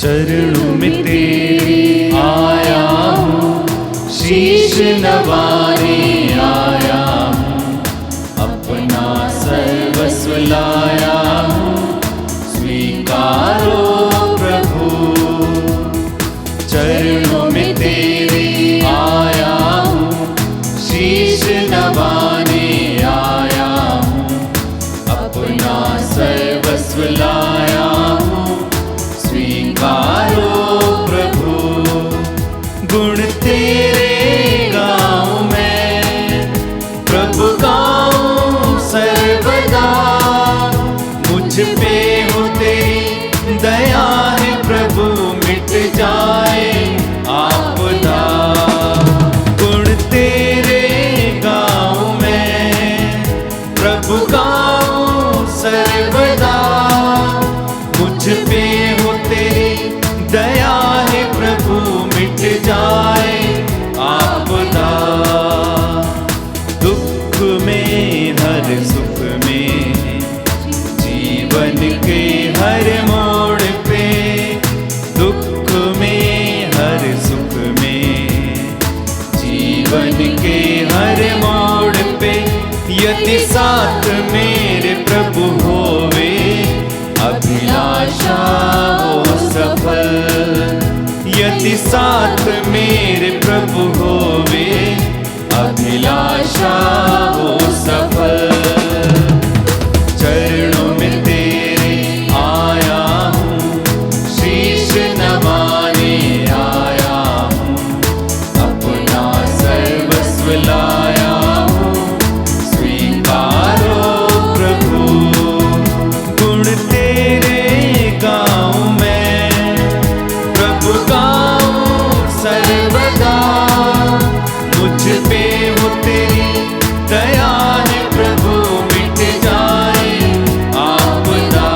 चरणों में तेरे आया हूँ, शीश नवाने आया हूँ, अपना सर्वस्व लाया हूँ, स्वीकारो प्रभु। चरणों में तेरे आया हूँ, शीश नवाने आया हूँ, अपना सर्वस्व लाया हूँ, स्वीकारो प्रभु। गुण तेरे गाऊं मैं, प्रभु गाऊं सर्वदा, मुझ पे हो तेरी दया है प्रभु, मिट जाए आपदा। गुण तेरे गाऊं मैं, प्रभु गाऊं सर्वदा, मुझ पे हो तेरी दया है प्रभु, मिट जाए आपदा। दुख में हर सुख में, जीवन के हर मोड़ पे, दुख में हर सुख में, जीवन के हर मोड़ पे, यदि साथ मेरे प्रभु होवे, अभिलाषा हो सफल। यदि साथ मेरे प्रभु होवे, अभिलाषा हो सफल। चरणों में तेरे आया हूँ, शीश नवाने आया हूँ, अपना सर्वस्व लाया हूँ, स्वीकारो प्रभु। गुण तेरे गाऊं मैं, प्रभु गाऊं सर्वदा, मुझ पे हो तेरी दया है प्रभु, मिट जाए आपदा।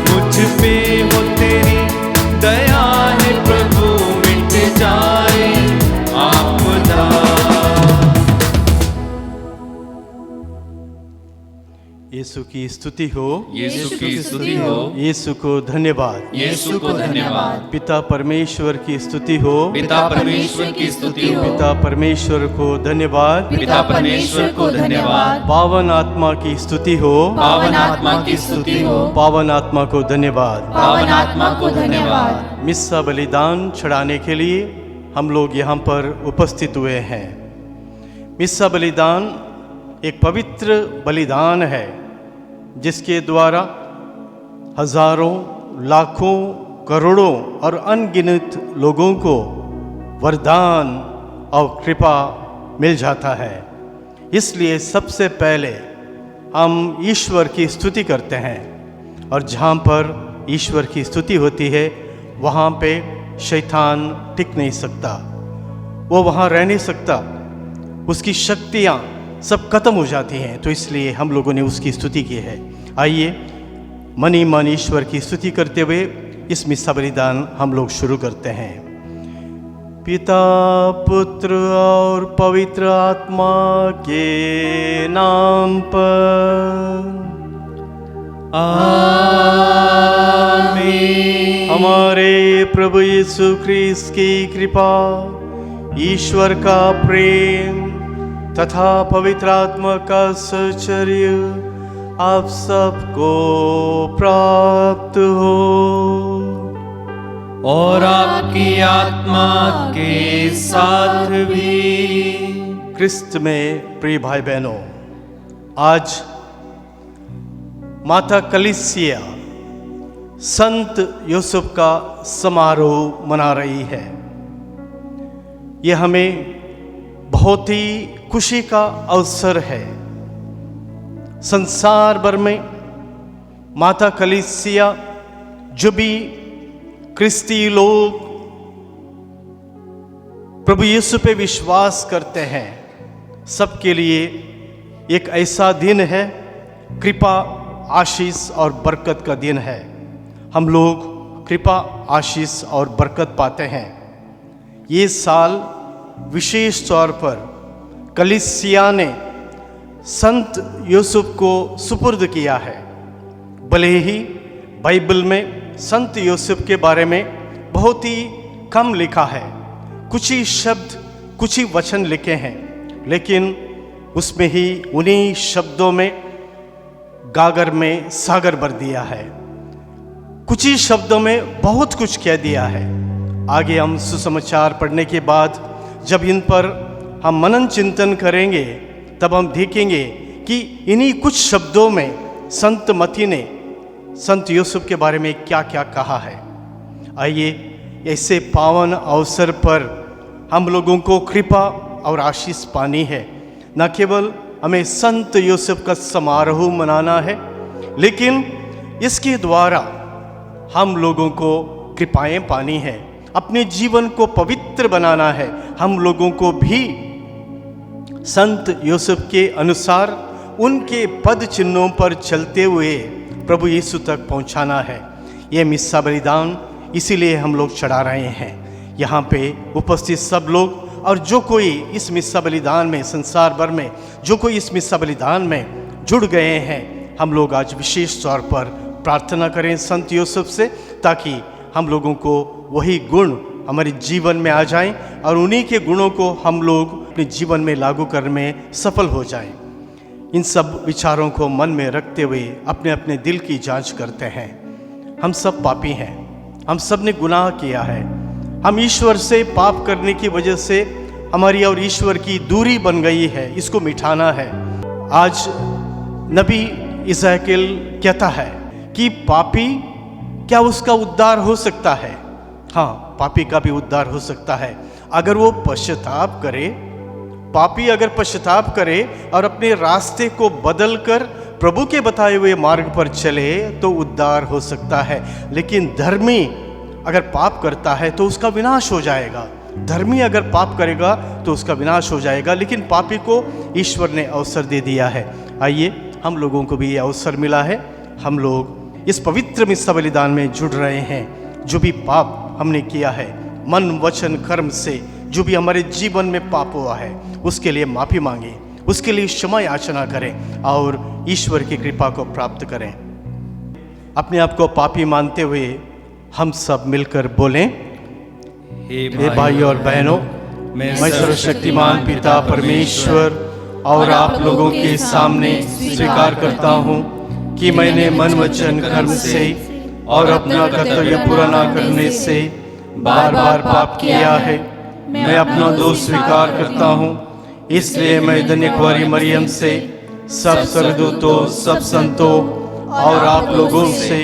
मुझ पे हो तेरी दया है प्रभु, मिट जाए आपदा। यीशु की स्तुति हो, यीशु की स्तुति हो, यीशु को धन्यवाद। यीशु को धन्यवाद। पिता परमेश्वर की स्तुति हो, पिता परमेश्वर की स्तुति हो, पिता परमेश्वर को धन्यवाद। पिता परमेश्वर को धन्यवाद। पावन आत्मा की स्तुति हो, पावन आत्मा की स्तुति हो, पावन आत्मा को धन्यवाद। पावन आत्मा को धन्यवाद। मिस्सा बलिदान चढ़ाने के लिए हम लोग यहाँ पर उपस्थित हुए हैं। मिस्सा बलिदान एक पवित्र बलिदान है, जिसके द्वारा हजारों, लाखों, करोड़ों और अनगिनत लोगों को वरदान और कृपा मिल जाता है। इसलिए सबसे पहले हम ईश्वर की स्तुति करते हैं, और जहाँ पर ईश्वर की स्तुति होती है वहाँ पे शैतान टिक नहीं सकता, वो वहाँ रह नहीं सकता, उसकी शक्तियाँ सब खत्म हो जाती हैं। तो इसलिए हम लोगों ने उसकी स्तुति की है। आइए मन ही मन ईश्वर की स्तुति करते हुए इस मिस्सा बलिदान हम लोग शुरू करते हैं। पिता, पुत्र और पवित्र आत्मा के नाम पर आमीन। हमारे प्रभु यीशु ख्रीस्त की कृपा, ईश्वर का प्रेम तथा पवित्र आत्मा का सहचर्य आप सबको प्राप्त हो, और आपकी आत्मा के साथ भी। क्रिस्त में प्रिय भाई बहनों, आज माता कलीसिया संत यूसुफ का समारोह मना रही है। यह हमें बहुत ही खुशी का अवसर है। संसार भर में माता कलीसिया, जो भी क्रिस्ती लोग प्रभु यीशु पे विश्वास करते हैं, सबके लिए एक ऐसा दिन है, कृपा, आशीष और बरकत का दिन है। हम लोग कृपा, आशीष और बरकत पाते हैं। ये साल विशेष तौर पर कलीसिया ने संत यूसुफ को सुपुर्द किया है। भले ही बाइबल में संत यूसुफ के बारे में बहुत ही कम लिखा है। कुछ ही शब्द, कुछ ही वचन लिखे हैं, लेकिन उसमें ही उन्हीं शब्दों में गागर में सागर भर दिया है। कुछ ही शब्दों में बहुत कुछ कह दिया है। आगे हम सुसमाचार पढ़ने के बाद जब इन पर हम मनन चिंतन करेंगे, तब हम देखेंगे कि इन्हीं कुछ शब्दों में संत मती ने संत यूसुफ के बारे में क्या क्या कहा है। आइए ऐसे पावन अवसर पर हम लोगों को कृपा और आशीष पानी है। न केवल हमें संत यूसुफ का समारोह मनाना है, लेकिन इसके द्वारा हम लोगों को कृपाएं पानी है, अपने जीवन को पवित्र बनाना है। हम लोगों को भी संत यूसुफ के अनुसार उनके पद चिन्हों पर चलते हुए प्रभु यीशु तक पहुंचाना है। ये मिस्सा बलिदान इसीलिए हम लोग चढ़ा रहे हैं। यहाँ पे उपस्थित सब लोग और जो कोई इस मिस्सा बलिदान में, संसार भर में जो कोई इस मिस्सा बलिदान में जुड़ गए हैं, हम लोग आज विशेष तौर पर प्रार्थना करें संत यूसुफ से, ताकि हम लोगों को वही गुण हमारे जीवन में आ जाएं और उन्हीं के गुणों को हम लोग अपने जीवन में लागू करने में सफल हो जाएं। इन सब विचारों को मन में रखते हुए अपने अपने दिल की जांच करते हैं। हम सब पापी हैं, हम सब ने गुनाह किया है। हम ईश्वर से पाप करने की वजह से हमारी और ईश्वर की दूरी बन गई है, इसको मिटाना है। आज नबी इज़हाकियल कहता है कि पापी क्या उसका उद्धार हो सकता है? हाँ, पापी का भी उद्धार हो सकता है अगर वो पश्चाताप करे। पापी अगर पश्चाताप करे और अपने रास्ते को बदल कर प्रभु के बताए हुए मार्ग पर चले तो उद्धार हो सकता है। लेकिन धर्मी अगर पाप करता है तो उसका विनाश हो जाएगा। धर्मी अगर पाप करेगा तो उसका विनाश हो जाएगा, लेकिन पापी को ईश्वर ने अवसर दे दिया है। आइए हम लोगों को भी ये अवसर मिला है। हम लोग इस पवित्र मिस्सा बलिदान में जुड़ रहे हैं। जो भी पाप हमने किया है मन वचन कर्म से, जो भी हमारे जीवन में पाप हुआ है, उसके लिए माफ़ी मांगे, उसके लिए क्षमा याचना करें और ईश्वर की कृपा को प्राप्त करें। अपने आप को पापी मानते हुए हम सब मिलकर बोलें, हे भाई और बहनों, मैं सर्वशक्तिमान पिता परमेश्वर और आप लोगों के सामने स्वीकार करता हूँ कि मैंने मन वचन कर्म से और अपना कर्तव्य पूरा न करने से बार बार पाप किया है। मैं अपना दोष स्वीकार करता हूँ। इसलिए मैं धन्य कुंवारी मरियम से, सब स्वर्गदूतों, सब संतों और आप लोगों से,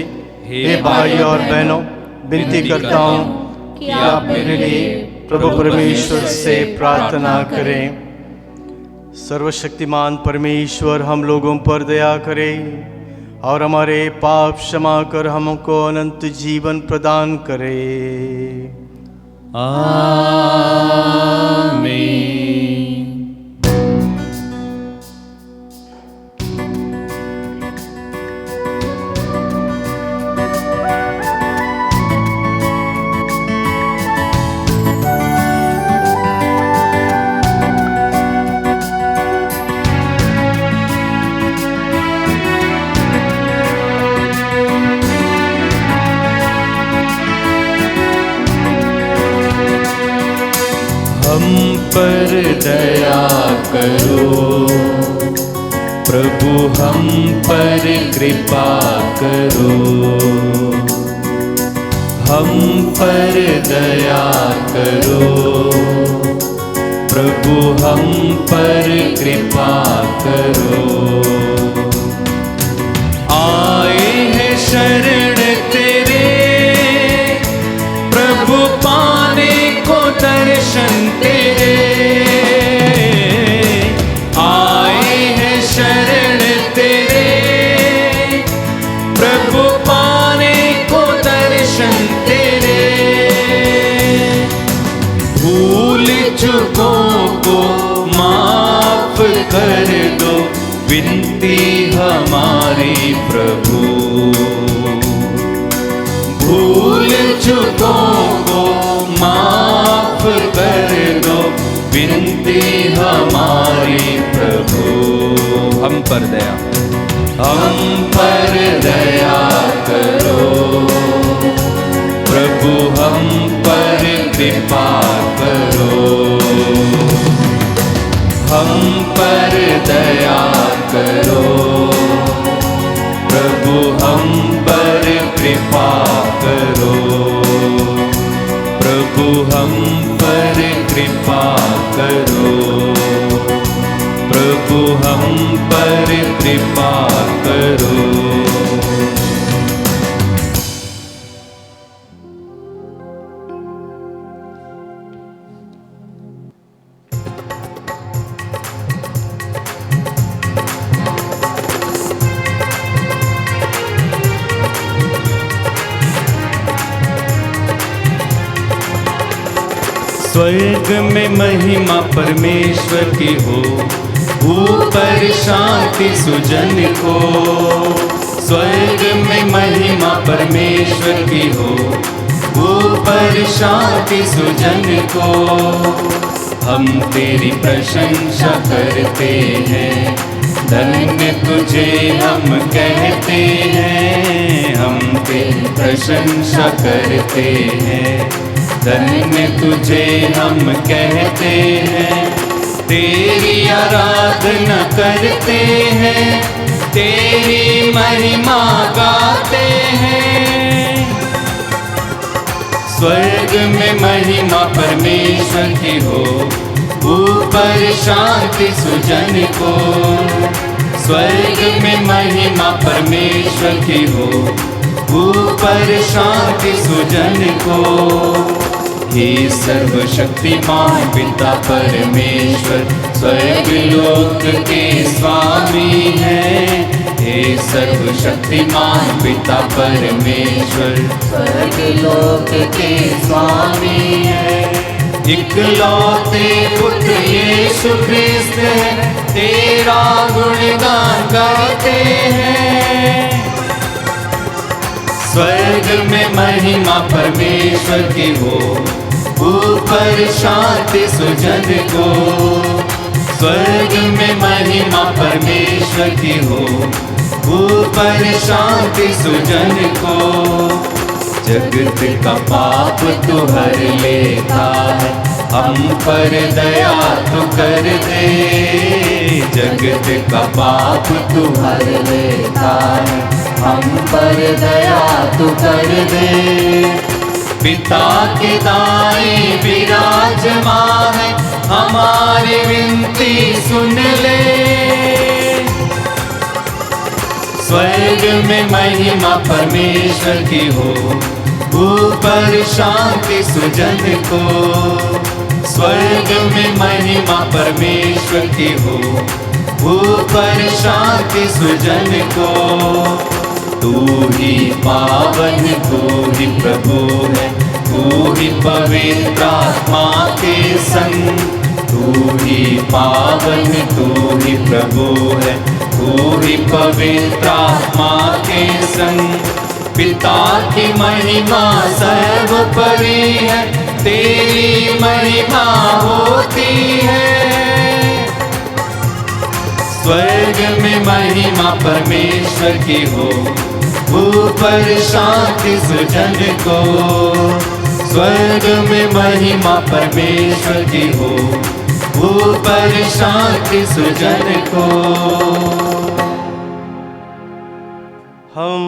हे भाई और बहनों, विनती करता हूँ कि आप मेरे लिए प्रभु परमेश्वर से प्रार्थना करें। सर्वशक्तिमान परमेश्वर हम लोगों पर दया करें और हमारे पाप क्षमा कर हमको अनंत जीवन प्रदान करे। आमीन। पर दया करो प्रभु, हम पर कृपा करो। हम पर दया करो प्रभु, हम पर कृपा करो। आए हैं शरण तेरे प्रभु, पाने को दर्शन तेरे। आए हैं शरण तेरे प्रभु, पाने को दर्शन तेरे। भूल चूकों को माफ कर दो, विनती हमारी प्रभु। भूल चूकों को माफ कर दो, विनती हमारी प्रभु। हम पर दया, हम पर दया करो कृपा करो, प्रभु हम पर कृपा करो। स्वर्ग में महिमा परमेश्वर की हो, ऊपर शांति सुजन को। स्वर्ग में महिमा परमेश्वर की हो, ऊपर शांति सुजन को। हम तेरी प्रशंसा करते हैं, धन्य तुझे हम कहते हैं। हम तेरी प्रशंसा करते हैं, धन्य तुझे हम कहते हैं। तेरी आराधना करते हैं, तेरी महिमा गाते हैं। स्वर्ग में महिमा परमेश्वर की हो, ऊपर शांति सुजन को। स्वर्ग में महिमा परमेश्वर की हो, ऊपर शांति सुजन को। हे सर्वशक्तिमान पिता परमेश्वर, स्वर्ग लोक के स्वामी हैं। हे सर्वशक्तिमान पिता परमेश्वर, स्वर्ग लोक के स्वामी हैं। इकलौते पुत्र यीशु ख्रिस्त है, तेरा गुणगान गाते हैं। स्वर्ग में महिमा परमेश्वर की हो, ऊपर शांति सुजन को। स्वर्ग में महिमा परमेश्वर की हो, ऊपर शांति सुजन को। जगत का पाप तू हर लेता है, हम पर दया तू कर दे। जगत का पाप तू हर लेता है, हम पर दया तू कर दे। पिता के दाएं विराजमान है, हमारी विनती सुन ले। स्वर्ग में महिमा परमेश्वर की हो, ऊपर शांति सुजन को। स्वर्ग में महिमा परमेश्वर की हो, ऊपर शांति सुजन को। तू ही पावन, तू ही प्रभु है, तू ही पवित्र आत्मा के संग। तू ही पावन, तू ही प्रभु है, तू ही पवित्र आत्मा के संग। पिता की महिमा सर्वोपरि है, तेरी महिमा होती है। स्वर्ग में महिमा परमेश्वर की हो, ऊपर शांति सुजन को। स्वर्ग में महिमा परमेश्वर की हो, ऊपर शांति सुजन को। हम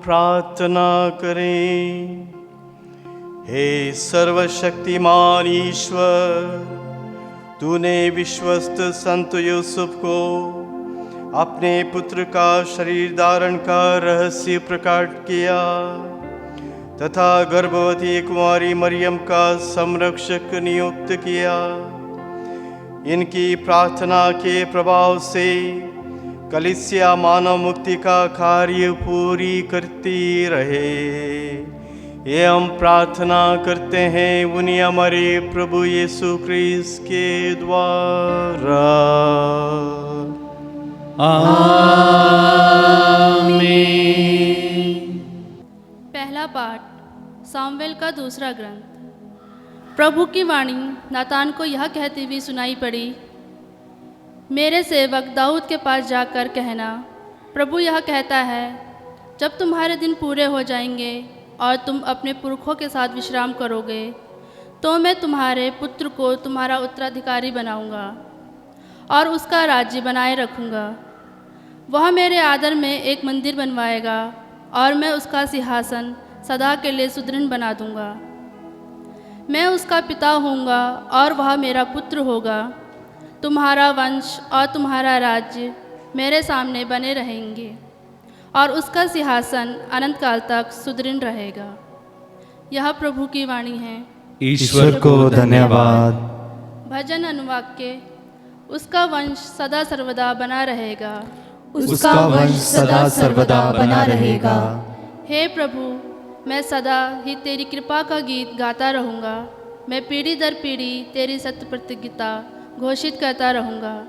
प्रार्थना करें। हे सर्वशक्तिमान ईश्वर, तूने विश्वस्त संत यूसुफ को अपने पुत्र का शरीर धारण का रहस्य प्रकट किया तथा गर्भवती कुमारी मरियम का संरक्षक नियुक्त किया। इनकी प्रार्थना के प्रभाव से कलीसिया मानव मुक्ति का कार्य पूरी करती रहे, ये हम प्रार्थना करते हैं उन्हीं हमारे प्रभु यीशु ख्रिस्त के द्वारा। आमीन। पहला पाठ सामुएल का दूसरा ग्रंथ। प्रभु की वाणी नातान को यह कहती हुई सुनाई पड़ी, मेरे सेवक दाऊद के पास जाकर कहना, प्रभु यह कहता है, जब तुम्हारे दिन पूरे हो जाएंगे और तुम अपने पुरखों के साथ विश्राम करोगे, तो मैं तुम्हारे पुत्र को तुम्हारा उत्तराधिकारी बनाऊंगा और उसका राज्य बनाए रखूंगा। वह मेरे आदर में एक मंदिर बनवाएगा और मैं उसका सिंहासन सदा के लिए सुदृढ़ बना दूंगा। मैं उसका पिता होऊंगा और वह मेरा पुत्र होगा। तुम्हारा वंश और तुम्हारा राज्य मेरे सामने बने रहेंगे और उसका सिंहासन अनंत काल तक सुदृढ़ रहेगा। यह प्रभु की वाणी है। ईश्वर को धन्यवाद। भजन अनुवाक्य। उसका वंश सदा सर्वदा बना रहेगा। उसका वंश सदा सर्वदा बना रहेगा। हे प्रभु, मैं सदा ही तेरी कृपा का गीत गाता रहूँगा। मैं पीढ़ी दर पीढ़ी तेरी सत्य प्रतिज्ञता घोषित करता रहूँगा।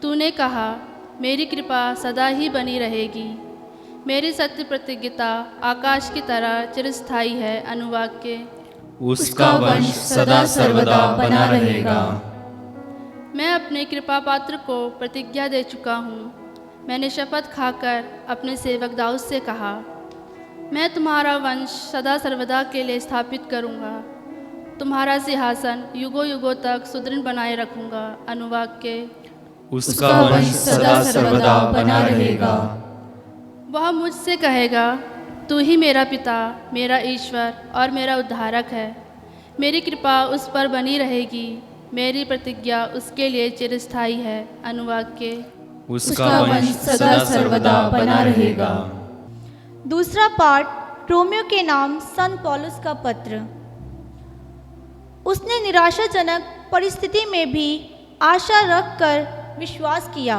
तूने कहा, मेरी कृपा सदा ही बनी रहेगी। मेरी सत्य प्रतिज्ञता आकाश की तरह चिरस्थायी है। अनुवाक्य। उसका वंश सदा सर्वदा बना रहेगा। मैं अपने कृपा पात्र को प्रतिज्ञा दे चुका हूँ। मैंने शपथ खाकर अपने सेवक दाऊद से कहा, मैं तुम्हारा वंश सदा सर्वदा के लिए स्थापित करूँगा। तुम्हारा सिंहासन युगों युगों तक सुदृढ़ बनाए रखूँगा। अनुवाक्य। उसका वंश सदा सर्वदा बना रहेगा। वह मुझसे कहेगा, तू ही मेरा पिता, मेरा ईश्वर और मेरा उद्धारक है। मेरी कृपा उस पर बनी रहेगी। मेरी प्रतिज्ञा उसके लिए चिरस्थायी है। अनुवाक्य। उसका वंश सदा सर्वदा बना रहेगा। दूसरा पाठ रोमियो के नाम संत पौलुस का पत्र। उसने निराशाजनक परिस्थिति में भी आशा रखकर विश्वास किया।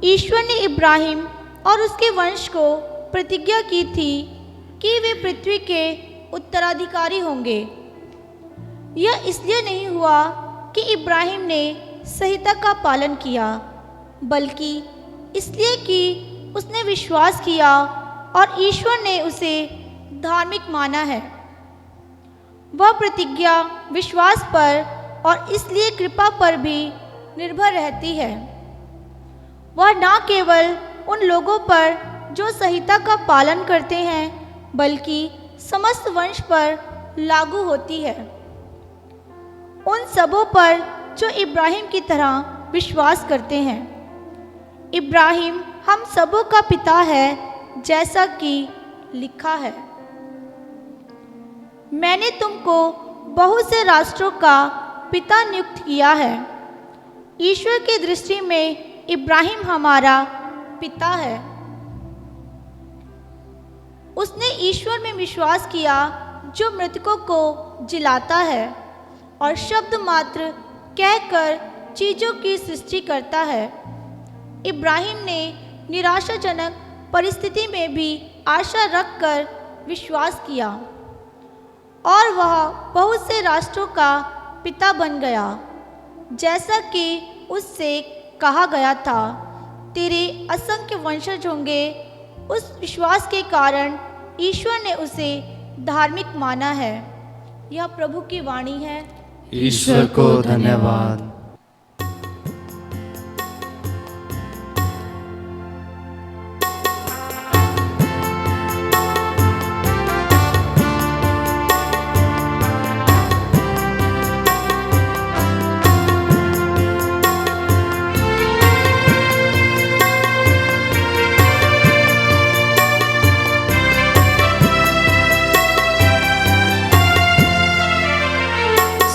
ईश्वर ने इब्राहिम और उसके वंश को प्रतिज्ञा की थी कि वे पृथ्वी के उत्तराधिकारी होंगे। यह इसलिए नहीं हुआ कि इब्राहिम ने संहिता का पालन किया, बल्कि इसलिए कि उसने विश्वास किया और ईश्वर ने उसे धार्मिक माना है। वह प्रतिज्ञा विश्वास पर और इसलिए कृपा पर भी निर्भर रहती है। वह न केवल उन लोगों पर जो संहिता का पालन करते हैं, बल्कि समस्त वंश पर लागू होती है। उन सबों पर जो इब्राहिम की तरह विश्वास करते हैं। इब्राहिम हम सबों का पिता है, जैसा कि लिखा है, मैंने तुमको बहुत से राष्ट्रों का पिता नियुक्त किया है। ईश्वर की दृष्टि में इब्राहिम हमारा पिता है। उसने ईश्वर में विश्वास किया जो मृतकों को जिलाता है और शब्द मात्र कहकर चीज़ों की सृष्टि करता है। इब्राहिम ने निराशाजनक परिस्थिति में भी आशा रखकर विश्वास किया और वह बहुत से राष्ट्रों का पिता बन गया, जैसा कि उससे कहा गया था, तेरे असंख्य वंशज होंगे। उस विश्वास के कारण ईश्वर ने उसे धार्मिक माना है। यह प्रभु की वाणी है। ईश्वर को धन्यवाद।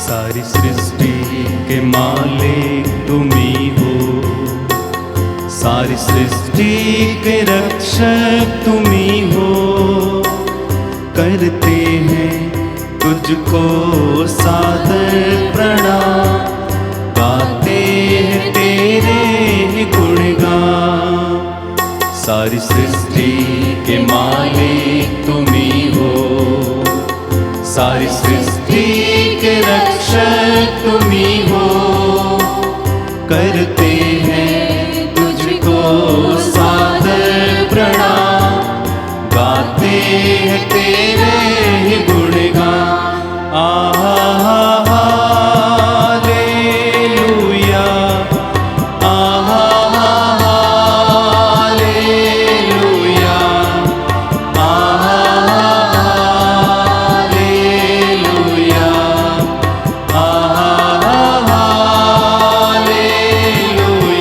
सारी सृष्टि के मालिक तुम ही हो, सारी सृष्टि के रक्षक तुम ही हो। करते हैं तुझको सादर प्रणाम, गाते हैं तेरे गुणगान। सारी सृष्टि के मालिक तुम ही हो, सारी सृष्टि के रक्षक तुम ही हो। करते हैं तुझको सादर प्रणाम, गाते हैं तेरे ही गुणगान। Hallelujah, hallelujah, hallelujah, hallelujah.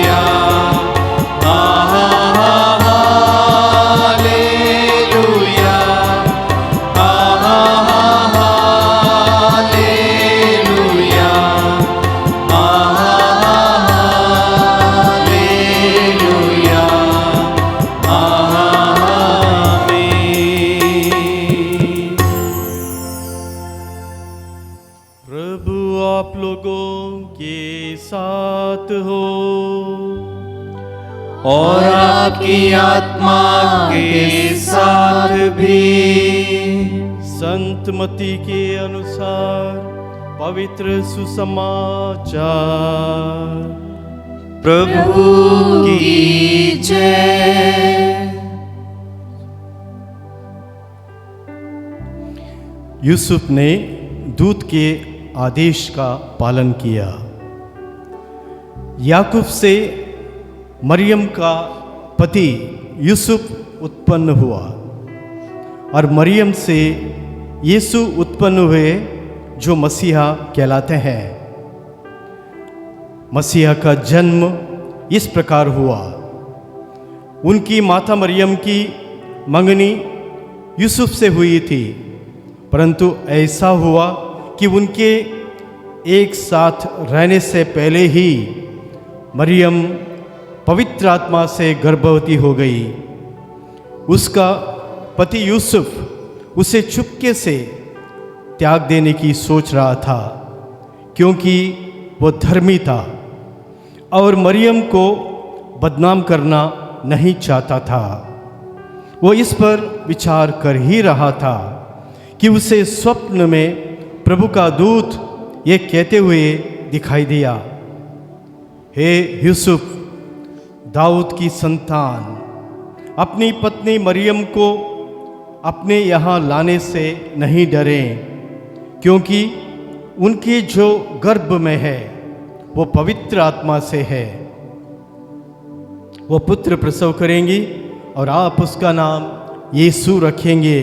लोगों के साथ हो और आपकी आत्मा के साथ भी। संत मत्ती के अनुसार पवित्र सुसमाचार। प्रभु की जय। यूसुफ ने दूत के आदेश का पालन किया। याकूब से मरियम का पति यूसुफ उत्पन्न हुआ और मरियम से यीशु उत्पन्न हुए जो मसीहा कहलाते हैं। मसीहा का जन्म इस प्रकार हुआ। उनकी माता मरियम की मंगनी यूसुफ से हुई थी, परंतु ऐसा हुआ कि उनके एक साथ रहने से पहले ही मरियम पवित्र आत्मा से गर्भवती हो गई। उसका पति यूसुफ उसे चुपके से त्याग देने की सोच रहा था, क्योंकि वो धर्मी था और मरियम को बदनाम करना नहीं चाहता था। वो इस पर विचार कर ही रहा था कि उसे स्वप्न में प्रभु का दूत ये कहते हुए दिखाई दिया, हे यूसुफ, दाऊद की संतान, अपनी पत्नी मरियम को अपने यहाँ लाने से नहीं डरें, क्योंकि उनके जो गर्भ में है वो पवित्र आत्मा से है। वो पुत्र प्रसव करेंगी और आप उसका नाम यीशु रखेंगे,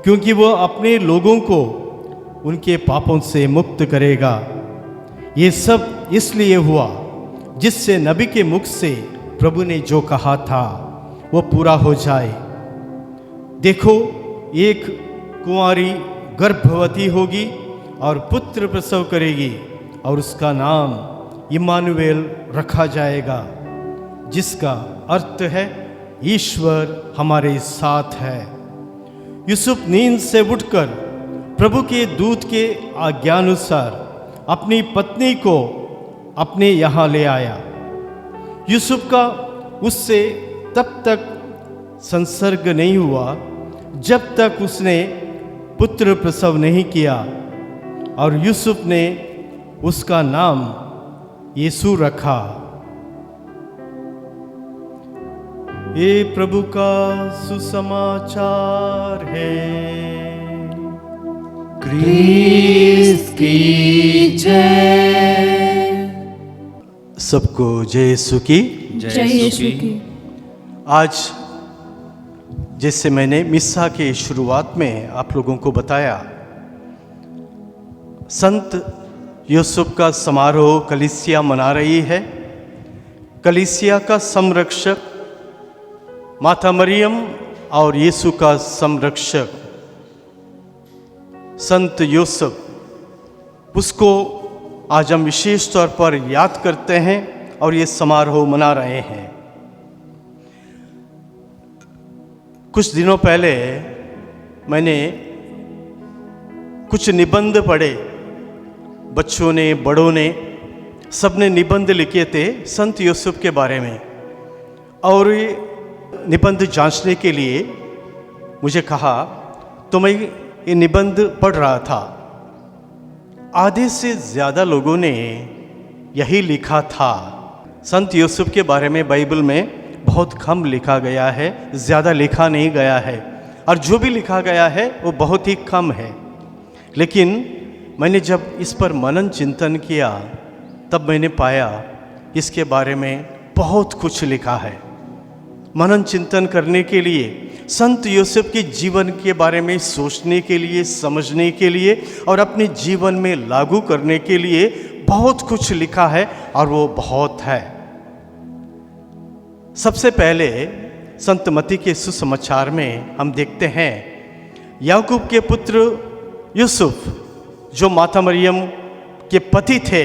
क्योंकि वो अपने लोगों को उनके पापों से मुक्त करेगा। ये सब इसलिए हुआ जिससे नबी के मुख से प्रभु ने जो कहा था वो पूरा हो जाए। देखो, एक कुंवारी गर्भवती होगी और पुत्र प्रसव करेगी और उसका नाम इम्मानुएल रखा जाएगा, जिसका अर्थ है ईश्वर हमारे साथ है। यूसुफ नींद से उठकर प्रभु के दूत के आज्ञानुसार अपनी पत्नी को अपने यहाँ ले आया। यूसुफ का उससे तब तक संसर्ग नहीं हुआ जब तक उसने पुत्र प्रसव नहीं किया, और यूसुफ ने उसका नाम यीशु रखा। ये प्रभु का सुसमाचार है। क्रिस्त की जय। सबको जय यीशु की। जय यीशु की। आज जैसे मैंने मिस्सा के शुरुआत में आप लोगों को बताया, संत यूसुफ का समारोह कलीसिया मना रही है। कलीसिया का संरक्षक माता मरियम और यीशु का संरक्षक संत यूसुफ, उसको आज हम विशेष तौर पर याद करते हैं और ये समारोह मना रहे हैं। कुछ दिनों पहले मैंने कुछ निबंध पढ़े, बच्चों ने, बड़ों ने, सबने निबंध लिखे थे संत यूसुफ के बारे में। और ये निबंध जांचने के लिए मुझे कहा, तो मैं ये निबंध पढ़ रहा था। आधे से ज़्यादा लोगों ने यही लिखा था। संत यूसुफ के बारे में बाइबल में बहुत कम लिखा गया है, ज़्यादा लिखा नहीं गया है, और जो भी लिखा गया है वो बहुत ही कम है। लेकिन मैंने जब इस पर मनन चिंतन किया तब मैंने पाया इसके बारे में बहुत कुछ लिखा है। मनन चिंतन करने के लिए, संत यूसुफ के जीवन के बारे में सोचने के लिए, समझने के लिए और अपने जीवन में लागू करने के लिए बहुत कुछ लिखा है, और वो बहुत है। सबसे पहले संत मत्ती के सुसमाचार में हम देखते हैं याकूब के पुत्र यूसुफ, जो माता मरियम के पति थे,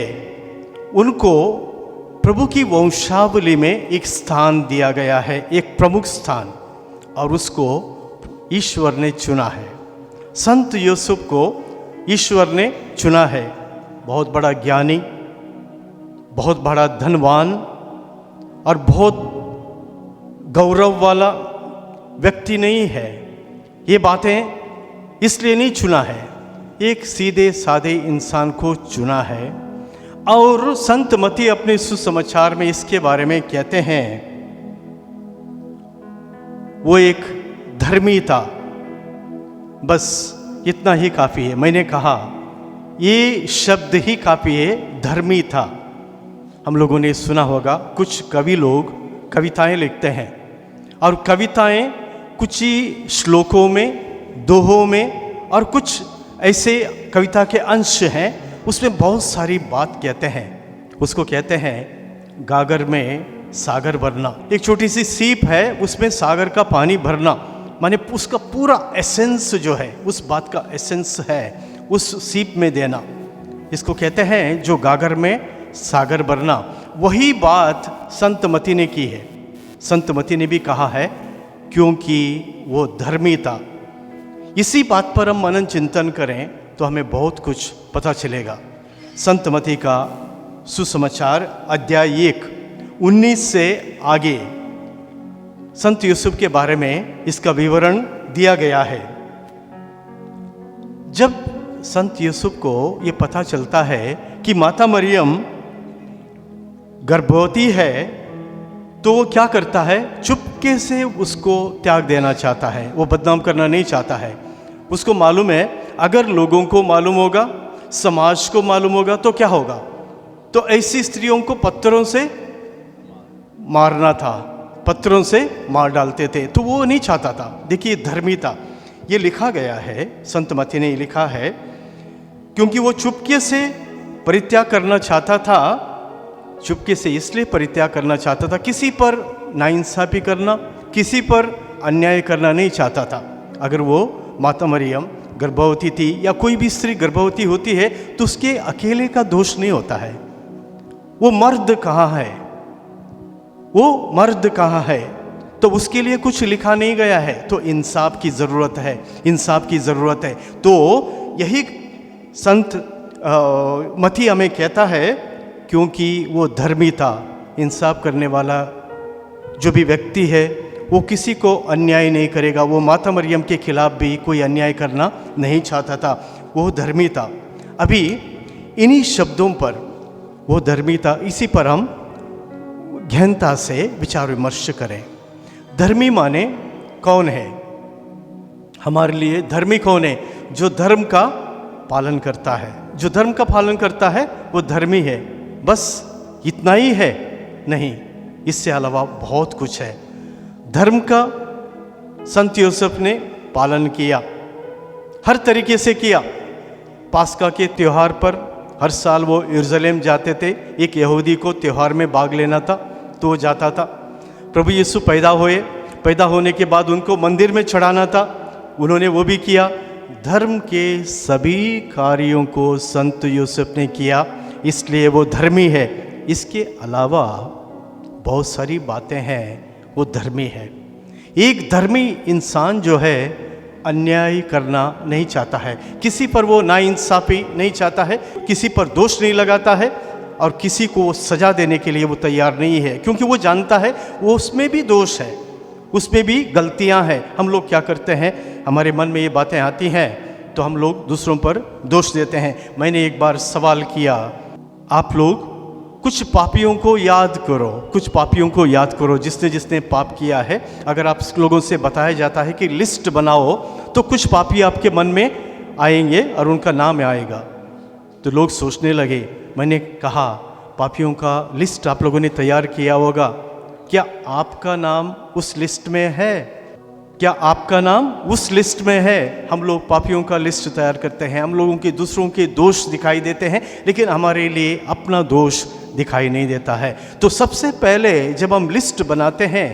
उनको प्रभु की वंशावली में एक स्थान दिया गया है, एक प्रमुख स्थान, और उसको ईश्वर ने चुना है। संत यूसुफ को ईश्वर ने चुना है। बहुत बड़ा ज्ञानी, बहुत बड़ा धनवान और बहुत गौरव वाला व्यक्ति नहीं है। ये बातें इसलिए नहीं चुना है, एक सीधे साधे इंसान को चुना है। और संत मती अपने सुसमाचार में इसके बारे में कहते हैं, वो एक धर्मी था, बस इतना ही काफ़ी है। मैंने कहा ये शब्द ही काफ़ी है, धर्मी था। हम लोगों ने सुना होगा कुछ कवि लोग कविताएं लिखते हैं और कविताएं कुछ ही श्लोकों में, दोहों में और कुछ ऐसे कविता के अंश हैं, उसमें बहुत सारी बात कहते हैं। उसको कहते हैं गागर में सागर भरना। एक छोटी सी सीप है, उसमें सागर का पानी भरना, माने उसका पूरा एसेंस जो है, उस बात का एसेंस है उस सीप में देना। इसको कहते हैं जो गागर में सागर भरना। वही बात संत मती ने की है। संत मती ने भी कहा है क्योंकि वो धर्मी था। इसी बात पर हम मनन चिंतन करें तो हमें बहुत कुछ पता चलेगा। संत मती का सुसमाचार अध्याय 1 19 से आगे संत यूसुफ के बारे में इसका विवरण दिया गया है। जब संत यूसुफ को ये पता चलता है कि माता मरियम गर्भवती है, तो वो क्या करता है, चुपके से उसको त्याग देना चाहता है। वो बदनाम करना नहीं चाहता है। उसको मालूम है अगर लोगों को मालूम होगा, समाज को मालूम होगा तो क्या होगा, तो ऐसी स्त्रियों को पत्थरों से मारना था, पत्थरों से मार डालते थे, तो वो नहीं चाहता था। देखिए धर्मी था। ये लिखा गया है, संत मती ने लिखा है, क्योंकि वो चुपके से परित्याग करना चाहता था। चुपके से इसलिए परित्याग करना चाहता था, किसी पर नाइंसाफी करना, किसी पर अन्याय करना नहीं चाहता था। अगर वो माता मरियम गर्भवती थी या कोई भी स्त्री गर्भवती होती है तो उसके अकेले का दोष नहीं होता है। वो मर्द कहाँ है, वो मर्द कहाँ है, तो उसके लिए कुछ लिखा नहीं गया है। तो इंसाफ की ज़रूरत है, इंसाफ की ज़रूरत है। तो यही संत मती हमें कहता है क्योंकि वो धर्मी था, इंसाफ करने वाला जो भी व्यक्ति है वो किसी को अन्याय नहीं करेगा। वो माता मरियम के खिलाफ भी कोई अन्याय करना नहीं चाहता था। वो धर्मी था। अभी इन्हीं शब्दों पर, वो धर्मी था, इसी पर हम गहनता से विचार विमर्श करें। धर्मी माने कौन है? हमारे लिए धर्मी कौन है? जो धर्म का पालन करता है। जो धर्म का पालन करता है वो धर्मी है। बस इतना ही है? नहीं, इससे अलावा बहुत कुछ है। धर्म का संत यूसुफ ने पालन किया, हर तरीके से किया। पास्का के त्यौहार पर हर साल वो यरूशलेम जाते थे। एक यहूदी को त्यौहार में भाग लेना था तो वो जाता था। प्रभु यीशु पैदा हुए, पैदा होने के बाद उनको मंदिर में चढ़ाना था, उन्होंने वो भी किया। धर्म के सभी कार्यों को संत यूसुफ ने किया, इसलिए वो धर्मी है। इसके अलावा बहुत सारी बातें हैं, वो धर्मी है। एक धर्मी इंसान जो है अन्याय करना नहीं चाहता है, किसी पर वो नाइंसाफी नहीं चाहता है, किसी पर दोष नहीं लगाता है और किसी को सजा देने के लिए वो तैयार नहीं है, क्योंकि वो जानता है वो उसमें भी दोष है, उसमें भी गलतियां हैं। हम लोग क्या करते हैं, हमारे मन में ये बातें आती हैं तो हम लोग दूसरों पर दोष देते हैं। मैंने एक बार सवाल किया, आप लोग कुछ पापियों को याद करो, कुछ पापियों को याद करो जिसने जिसने पाप किया है। अगर आप लोगों से बताया जाता है कि लिस्ट बनाओ तो कुछ पापी आपके मन में आएंगे और उनका नाम आएगा। तो लोग सोचने लगे। मैंने कहा पापियों का लिस्ट आप लोगों ने तैयार किया होगा, क्या आपका नाम उस लिस्ट में है? क्या आपका नाम उस लिस्ट में है? हम लोग पापियों का लिस्ट तैयार करते हैं, हम लोगों के दूसरों के दोष दिखाई देते हैं, लेकिन हमारे लिए अपना दोष दिखाई नहीं देता है। तो सबसे पहले जब हम लिस्ट बनाते हैं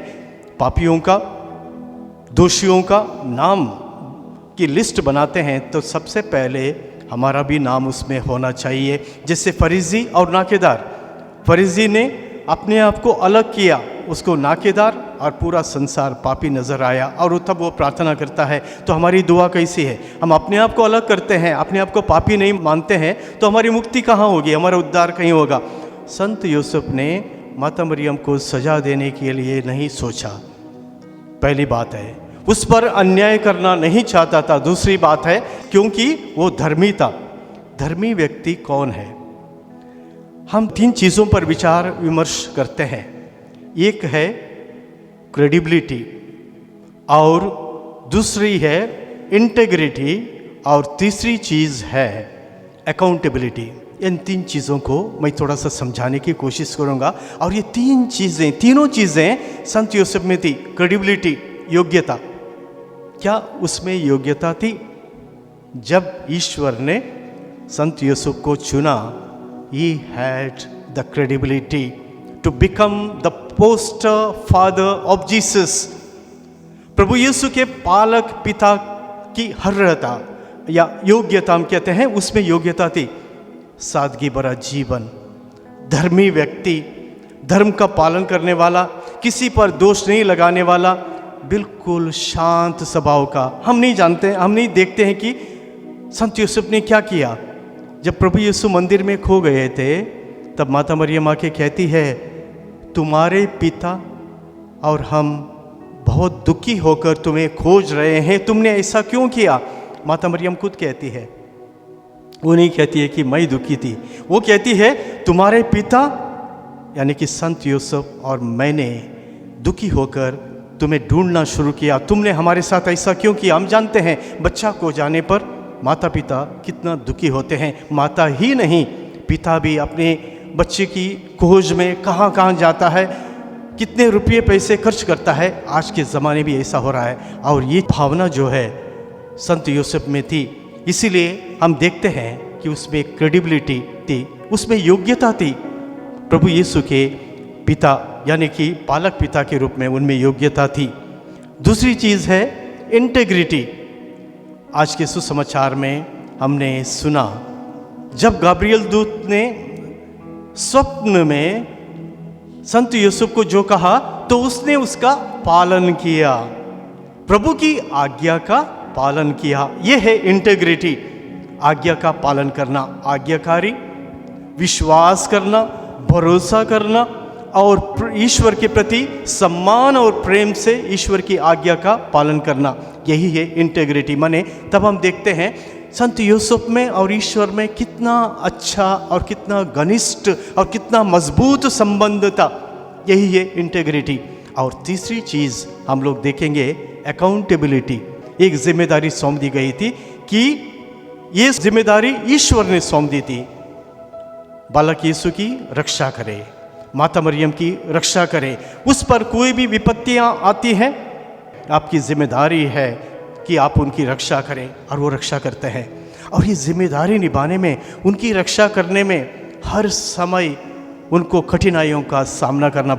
पापियों का, दोषियों का नाम की लिस्ट बनाते हैं, तो सबसे पहले हमारा भी नाम उसमें होना चाहिए। जैसे फरीसी और नाकेदार, फरीसी ने अपने आप को अलग किया, उसको नाकेदार और पूरा संसार पापी नज़र आया, और तब वो प्रार्थना करता है। तो हमारी दुआ कैसी है? हम अपने आप को अलग करते हैं, अपने आप को पापी नहीं मानते हैं, तो हमारी मुक्ति कहाँ होगी, हमारा उद्धार कहीं होगा। संत यूसुफ ने माता मरियम को सजा देने के लिए नहीं सोचा, पहली बात है। उस पर अन्याय करना नहीं चाहता था, दूसरी बात है क्योंकि वो धर्मी था। धर्मी व्यक्ति कौन है? हम 3 चीज़ों पर विचार विमर्श करते हैं। एक है क्रेडिबिलिटी, और दूसरी है इंटेग्रिटी, और तीसरी चीज़ है अकाउंटेबिलिटी। इन 3 चीज़ों को मैं थोड़ा सा समझाने की कोशिश करूँगा। और ये तीनों चीज़ें संत यूसुफ में थी। क्रेडिबिलिटी, योग्यता, क्या उसमें योग्यता थी? जब ईश्वर ने संत यूसुफ को चुना, he had the credibility to become the poster father of Jesus। प्रभु यीशु के पालक पिता की अर्हता या योग्यता हम कहते हैं, उसमें योग्यता थी। सादगी भरा जीवन, धर्मी व्यक्ति, धर्म का पालन करने वाला, किसी पर दोष नहीं लगाने वाला, बिल्कुल शांत स्वभाव का। हम नहीं जानते, हम नहीं देखते हैं कि संत यूसुफ ने क्या किया। जब प्रभु यीशु मंदिर में खो गए थे, तब माता मरियम आके कहती है, तुम्हारे पिता और हम बहुत दुखी होकर तुम्हें खोज रहे हैं, तुमने ऐसा क्यों किया? माता मरियम खुद कहती है, वो नहीं कहती है कि मैं दुखी थी, वो कहती है तुम्हारे पिता यानी कि संत यूसुफ और मैंने दुखी होकर तुम्हें ढूंढना शुरू किया, तुमने हमारे साथ ऐसा क्यों किया? हम जानते हैं बच्चा खो जाने पर माता पिता कितना दुखी होते हैं। माता ही नहीं, पिता भी अपने बच्चे की खोज में कहाँ कहाँ जाता है, कितने रुपये पैसे खर्च करता है। आज के ज़माने भी ऐसा हो रहा है, और ये भावना जो है संत यूसुफ में थी। इसीलिए हम देखते हैं कि उसमें क्रेडिबिलिटी थी, उसमें योग्यता थी। प्रभु यीशु के पिता यानी कि पालक पिता के रूप में उनमें योग्यता थी। दूसरी चीज़ है इंटेग्रिटी। आज के सुसमाचार में हमने सुना, जब गाब्रियल दूत ने स्वप्न में संत यूसुफ को जो कहा, तो उसने उसका पालन किया, प्रभु की आज्ञा का पालन किया। यह है इंटेग्रिटी, आज्ञा का पालन करना, आज्ञाकारी, विश्वास करना, भरोसा करना, और ईश्वर के प्रति सम्मान और प्रेम से ईश्वर की आज्ञा का पालन करना, यही है इंटेग्रिटी। माने तब हम देखते हैं संत यूसुफ में और ईश्वर में कितना अच्छा और कितना घनिष्ठ और कितना मजबूत संबंध था। यही है इंटेग्रिटी। और तीसरी चीज़ हम लोग देखेंगे अकाउंटेबिलिटी। एक जिम्मेदारी सौंप दी गई थी कि ये जिम्मेदारी ईश्वर ने सौंप दी थी, बालक यीशु की रक्षा करे, माता मरियम की रक्षा करे। उस पर कोई भी विपत्तियां आती हैं, आपकी जिम्मेदारी है कि आप उनकी रक्षा करें, और वो रक्षा करते हैं। और ये जिम्मेदारी निभाने में, उनकी रक्षा करने में हर समय उनको कठिनाइयों का सामना करना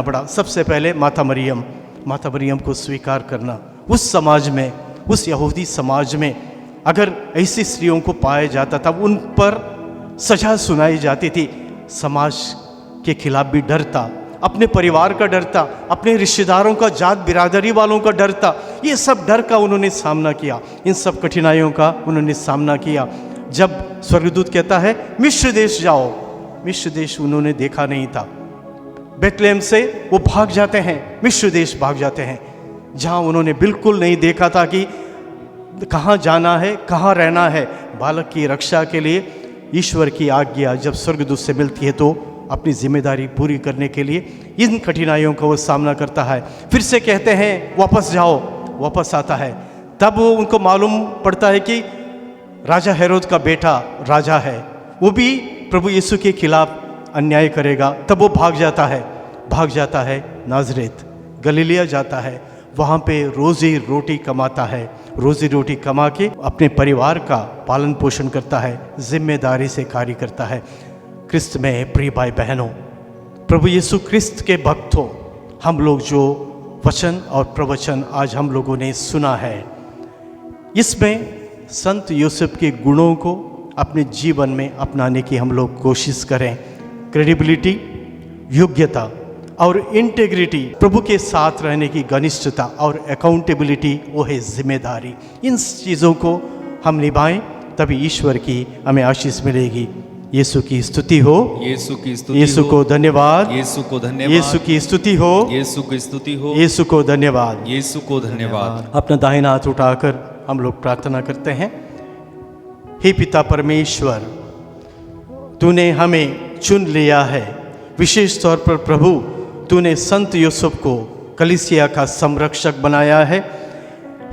पड़ा। सबसे पहले माता मरियम को स्वीकार करना। उस समाज में, उस यहूदी समाज में अगर ऐसी स्त्रियों को पाया जाता था, उन पर सजा सुनाई जाती थी। समाज के खिलाफ भी डर था, अपने परिवार का डर था, अपने रिश्तेदारों का, जात बिरादरी वालों का डर था। ये सब डर का उन्होंने सामना किया, इन सब कठिनाइयों का उन्होंने सामना किया। जब स्वर्गदूत कहता है मिस्र देश जाओ, मिस्र देश उन्होंने देखा नहीं था। बेतलेहम से वो भाग जाते हैं, मिस्र देश भाग जाते हैं, जहाँ उन्होंने बिल्कुल नहीं देखा था कि कहाँ जाना है, कहाँ रहना है। बालक की रक्षा के लिए ईश्वर की आज्ञा जब स्वर्गदूत से मिलती है, तो अपनी जिम्मेदारी पूरी करने के लिए इन कठिनाइयों का वो सामना करता है। फिर से कहते हैं वापस जाओ, वापस आता है। तब वो उनको मालूम पड़ता है कि राजा हेरोद का बेटा राजा है, वो भी प्रभु यीशु के खिलाफ अन्याय करेगा। तब वो भाग जाता है नाज़रेत, गलीलिया जाता है, वहाँ पे रोज़ी रोटी कमाता है, रोज़ी रोटी कमा के अपने परिवार का पालन पोषण करता है, जिम्मेदारी से कार्य करता है। क्रिस्त में प्रिय भाई बहनों, प्रभु यीशु क्रिस्त के भक्त हो, हम लोग जो वचन और प्रवचन आज हम लोगों ने सुना है, इसमें संत यूसुफ के गुणों को अपने जीवन में अपनाने की हम लोग कोशिश करें। क्रेडिबिलिटी, योग्यता और इंटेग्रिटी, प्रभु के साथ रहने की घनिष्ठता और अकाउंटेबिलिटी, वो है जिम्मेदारी। इन चीज़ों को हम निभाएं तभी ईश्वर की हमें आशीष मिलेगी। यीशु की स्तुति हो, यीशु की स्तुति यीशु हो, को धन्यवाद, यीशु को धन्यवाद, यीशु की स्तुति हो, यीशु की स्तुति हो, यीशु को धन्यवाद। यीशु को धन्यवाद। अपना दाहिना हाथ उठाकर हम लोग प्रार्थना करते हैं। हे पिता परमेश्वर, तूने हमें चुन लिया है। विशेष तौर पर प्रभु, तूने संत यूसुफ को कलीसिया का संरक्षक बनाया है।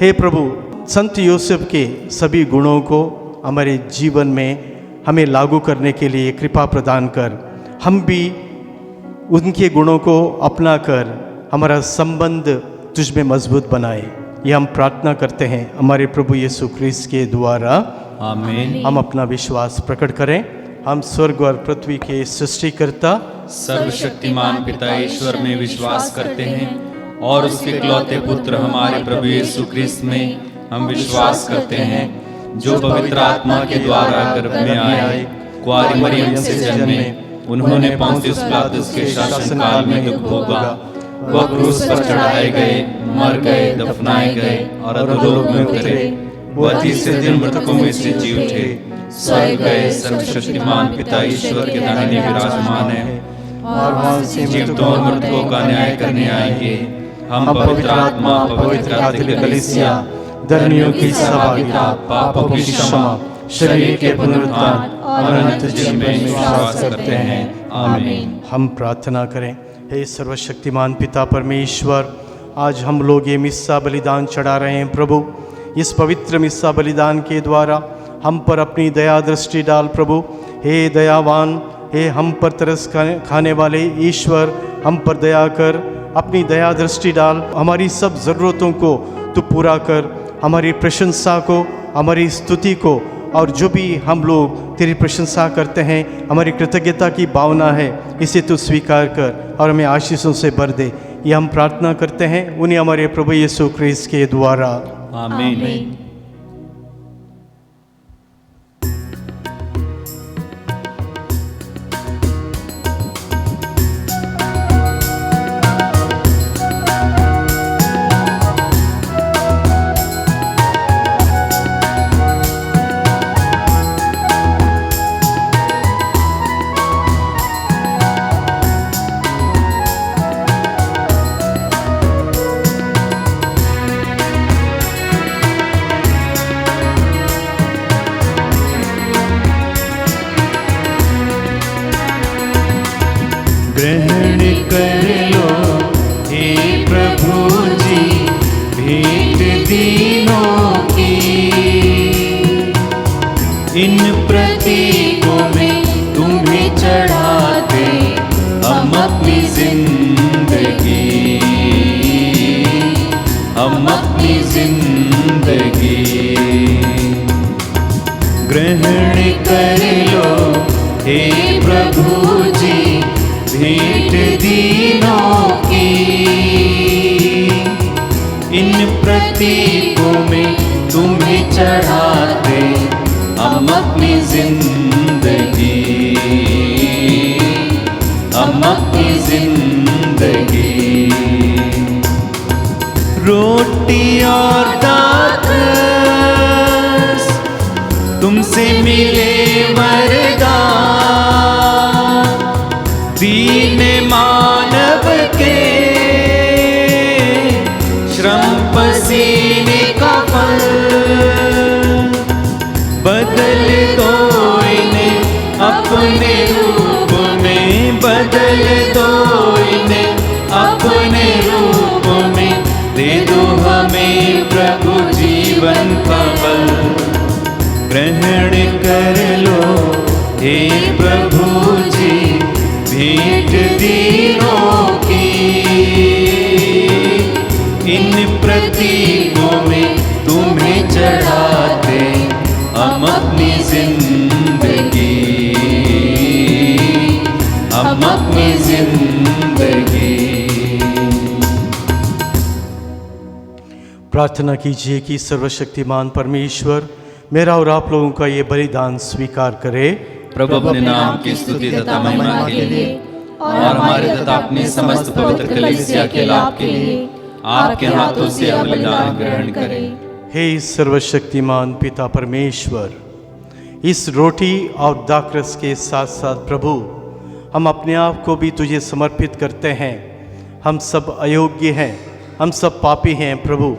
हे प्रभु, संत यूसुफ के सभी गुणों को हमारे जीवन में हमें लागू करने के लिए कृपा प्रदान कर, हम भी उनके गुणों को अपना कर हमारा संबंध तुझ में मजबूत बनाए। ये हम प्रार्थना करते हैं हमारे प्रभु यीशु ख्रीस्त के द्वारा, आमीन। हम अपना विश्वास प्रकट करें। हम स्वर्ग और पृथ्वी के सृष्टिकर्ता सर्वशक्तिमान पिता ईश्वर में विश्वास करते हैं और उसके इकलौते पुत्र हमारे प्रभु यीशु ख्रीस्त में हम विश्वास करते हैं, जो पवित्र आत्मा के द्वारा गर्भ में आए, कुंवारी मरियम से जन्मे, उन्होंने पोंतियुस पिलातुस के शासनकाल में दुख भोगा, वह क्रूस पर चढ़ाए गए, मर गए, दफनाए गए और अधोलोक में उतरे, वह तीसरे दिन मृतकों में से जी उठे, स्वर्ग गए, सर्वशक्तिमान पिता ईश्वर के दाहिने विराजमान है और वहां से जीवितों और मृतकों का न्याय करने आएंगे। हम पवित्र आत्मा, पवित्र कैथोलिक कलीसिया, धर्मियों की सहभागिता, पापों की क्षमा, शरीर के पुनरुत्थान और अनंत जीवन में विश्वास करते हैं। आमीन। हम प्रार्थना करें। हे सर्वशक्तिमान पिता परमेश्वर, आज हम लोग ये मिस्सा बलिदान चढ़ा रहे हैं। प्रभु, इस पवित्र मिस्सा बलिदान के द्वारा हम पर अपनी दया दृष्टि डाल। प्रभु, हे दयावान, हे हम पर तरस खाने वाले ईश्वर, हम पर दया कर, अपनी दया दृष्टि डाल। हमारी सब ज़रूरतों को तू पूरा कर, हमारी प्रशंसा को, हमारी स्तुति को, और जो भी हम लोग तेरी प्रशंसा करते हैं, हमारी कृतज्ञता की भावना है, इसे तू स्वीकार कर और हमें आशीषों से भर दे। ये हम प्रार्थना करते हैं उन्हीं हमारे प्रभु यीशु ख्रीस्त के द्वारा, आमीन। ग्रहण कर लो हे प्रभु जी भेंट दीनों की, इन प्रतीकों में तुम्हें चढ़ाते हम अपनी जिंदगी, हम अपनी जिंदगी। ग्रहण कर लो हे प्रभु जी भेंट दीनों की, इन प्रतीकों में तुम्हें चढ़ाते हम अपनी जिंदगी, हम अपनी जिंदगी। रोटी और दाखरस तुमसे मिले वरदान, दीन मानव के श्रम पसीने का फल, बदल दो इन्हें अपने रूप में, बदल दो इन्हें अपने रूप में, दे दो हमें प्रभु जीवन का बल। ग्रहण कर लो हे प्रभु जी भेंट दीनों की, इन प्रतीकों में तुम्हें चढ़ाते हम अपनी जिंदगी, हम अपनी जिंदगी। प्रार्थना कीजिए कि सर्वशक्तिमान परमेश्वर मेरा और आप लोगों का ये बलिदान स्वीकार करे प्रभु अपने नाम की स्तुति तथा महिमा के लिए और हमारे तथा अपने समस्त पवित्र कलीसिया के लाभ के लिए आपके हाथों से बलिदान ग्रहण करें। हे सर्वशक्तिमान पिता परमेश्वर, इस रोटी और दाखरस के साथ साथ प्रभु हम अपने आप को भी तुझे समर्पित करते हैं। हम सब अयोग्य हैं, हम सब पापी हैं प्रभु,